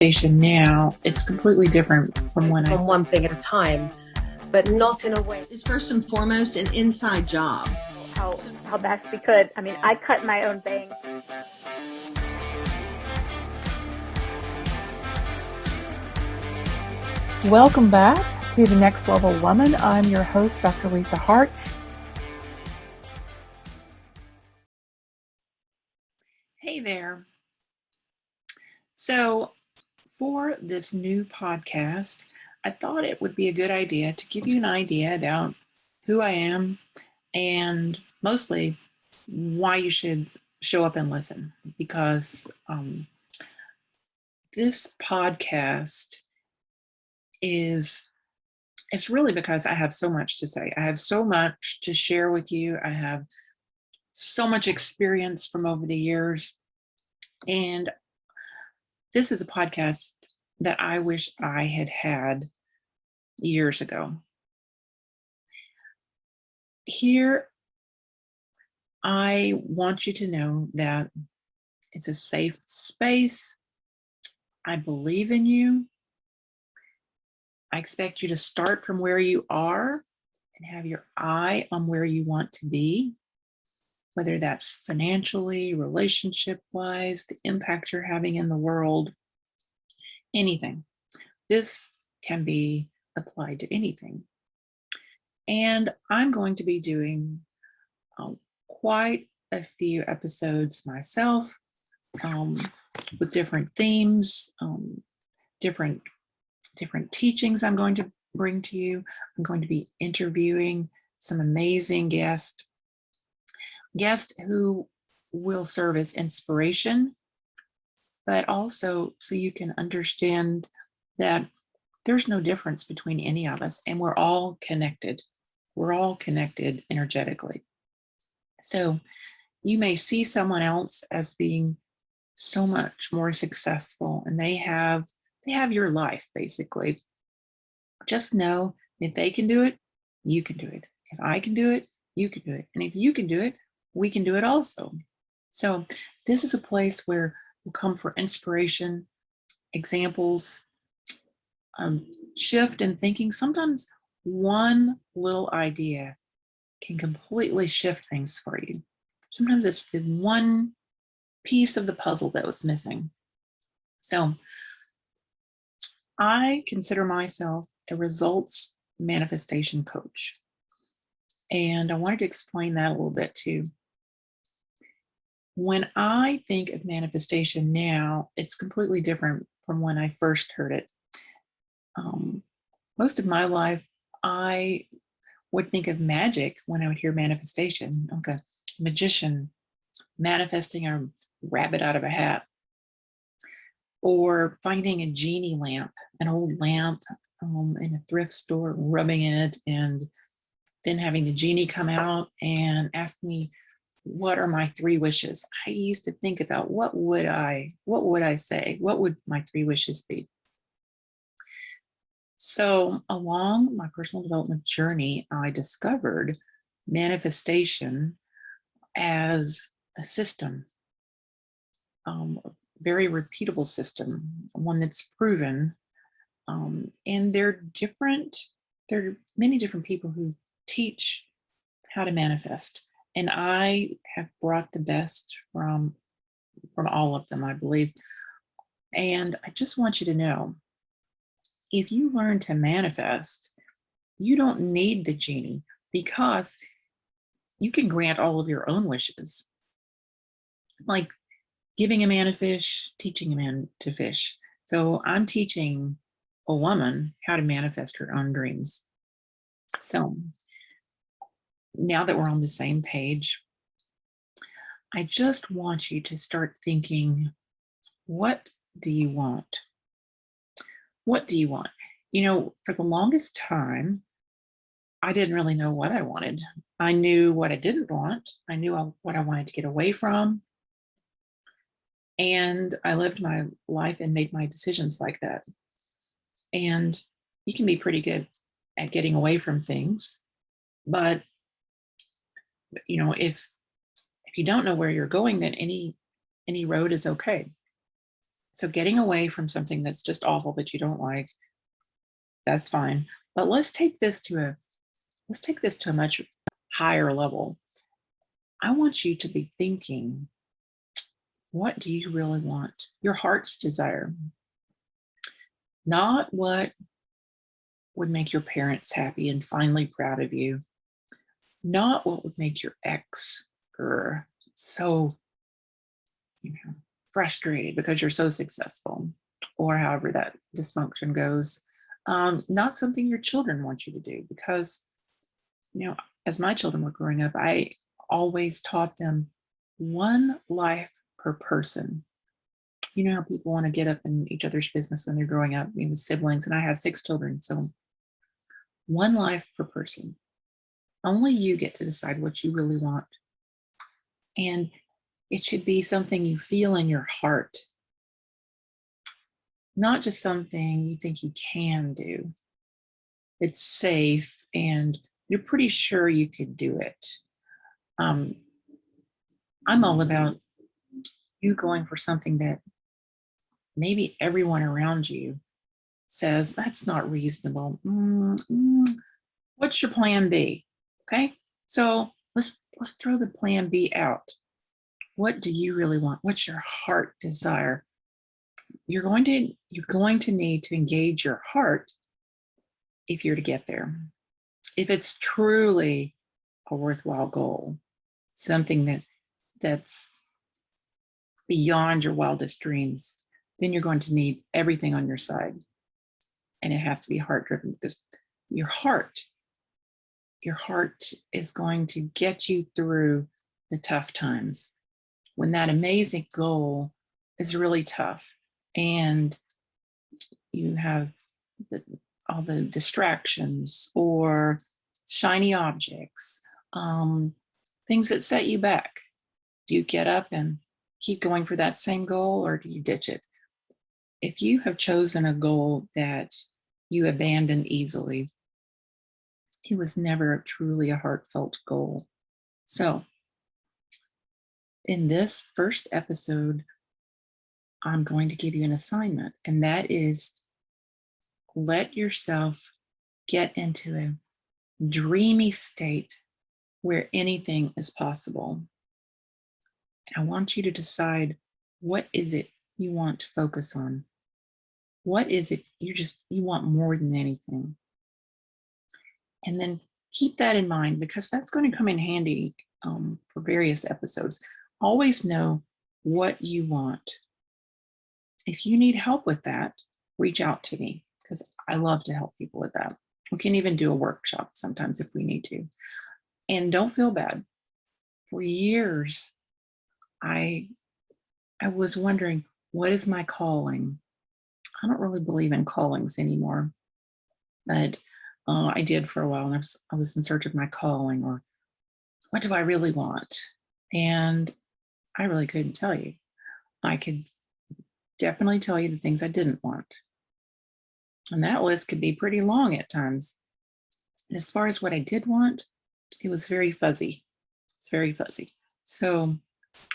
Station now, it's completely different from when on one thing at a time, but not in a way. Is first and foremost an inside job. How best we could. I mean, I cut my own bangs. Welcome back to The Next Level Woman. I'm your host, Dr. Liesa Harte. Hey there. So for this new podcast, I thought it would be a good idea to give you an idea about who I am and mostly why you should show up and listen, because this podcast is it's really because I have so much to say. I have so much to share with you. I have so much experience from over the years. And this is a podcast that I wish I had had years ago. Here, I want you to know that it's a safe space. I believe in you. I expect you to start from where you are and have your eye on where you want to be, whether that's financially, relationship-wise, the impact you're having in the world, anything. This can be applied to anything. And I'm going to be doing quite a few episodes myself with different themes, different teachings I'm going to bring to you. I'm going to be interviewing some amazing guests who will serve as inspiration, but also so you can understand that there's no difference between any of us, and we're all connected. We're all connected energetically. So you may see someone else as being so much more successful, and they have your life, basically. Just know if they can do it, you can do it. If I can do it, you can do it. And if you can do it, we can do it also. So this is a place where we'll come for inspiration, examples, shift in thinking. Sometimes one little idea can completely shift things for you. Sometimes it's the one piece of the puzzle that was missing. So I consider myself a results manifestation coach. And I wanted to explain that a little bit too. When I think of manifestation now, it's completely different from when I first heard it. Most of my life, I would think of magic when I would hear manifestation, like a magician manifesting a rabbit out of a hat, or finding a genie lamp, an old lamp in a thrift store, rubbing it, and then having the genie come out and ask me, what are my 3 wishes? I used to think about what would I say? What would my 3 wishes be? So along my personal development journey, I discovered manifestation as a system, a very repeatable system, one that's proven. And there are many different people who teach how to manifest. And I have brought the best from all of them, I believe. And I just want you to know, if you learn to manifest, you don't need the genie, because you can grant all of your own wishes. Like giving a man a fish, teaching a man to fish. So I'm teaching a woman how to manifest her own dreams. So now that we're on the same page, I just want you to start thinking, what do you want? What do you want? For the longest time, I didn't really know what I wanted. I knew what I didn't want. I knew what I wanted to get away from. And I lived my life and made my decisions like that. And you can be pretty good at getting away from things. But, if you don't know where you're going, then any road is okay. So getting away from something that's just awful that you don't like, that's fine. But let's take this to a much higher level. I want you to be thinking, what do you really want? Your heart's desire. Not what would make your parents happy and finally proud of you. Not what would make your ex or so, frustrated because you're so successful, or however that dysfunction goes. Not something your children want you to do, because, as my children were growing up, I always taught them one life per person. You know how people want to get up in each other's business when they're growing up, siblings, and I have 6 children. So one life per person. Only you get to decide what you really want. And it should be something you feel in your heart, not just something you think you can do. It's safe and you're pretty sure you could do it. I'm all about you going for something that maybe everyone around you says, that's not reasonable. What's your plan B? Okay, so let's throw the plan B out. What do you really want? What's your heart desire? You're going to need to engage your heart if you're to get there. If it's truly a worthwhile goal, something that's beyond your wildest dreams, then you're going to need everything on your side. And it has to be heart driven, because your heart is going to get you through the tough times when that amazing goal is really tough and you have all the distractions or shiny objects, things that set you back. Do you get up and keep going for that same goal, or do you ditch it? If you have chosen a goal that you abandon easily, it was never truly a heartfelt goal. So in this first episode, I'm going to give you an assignment, and that is let yourself get into a dreamy state where anything is possible. And I want you to decide, what is it you want to focus on? What is it you want more than anything? And then keep that in mind, because that's going to come in handy for various episodes. Always know what you want. If you need help with that, reach out to me, because I love to help people with that. We can even do a workshop sometimes if we need to. And don't feel bad. For years, I was wondering, what is my calling? I don't really believe in callings anymore, but I did for a while. And I was in search of my calling, or what do I really want? And I really couldn't tell you. I could definitely tell you the things I didn't want. And that list could be pretty long at times. And as far as what I did want, it was very fuzzy. It's very fuzzy. So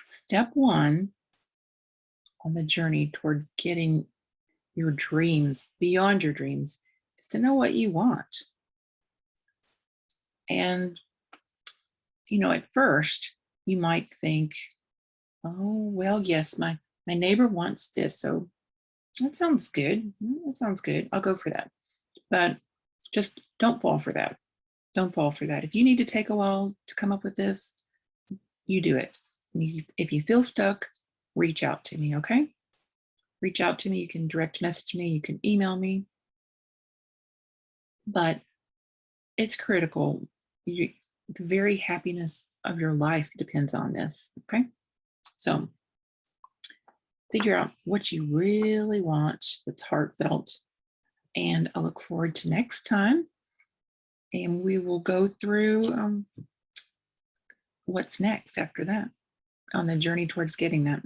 step 1 on the journey toward getting your dreams beyond your dreams is to know what you want. And, at first you might think, oh, well, yes, my neighbor wants this, so that sounds good. That sounds good. I'll go for that. But just don't fall for that. Don't fall for that. If you need to take a while to come up with this, you do it. If you feel stuck, reach out to me, okay? Reach out to me. You can direct message me. You can email me. But it's critical. The very happiness of your life depends on this, okay? So figure out what you really want that's heartfelt. And I look forward to next time. And we will go through what's next after that on the journey towards getting that.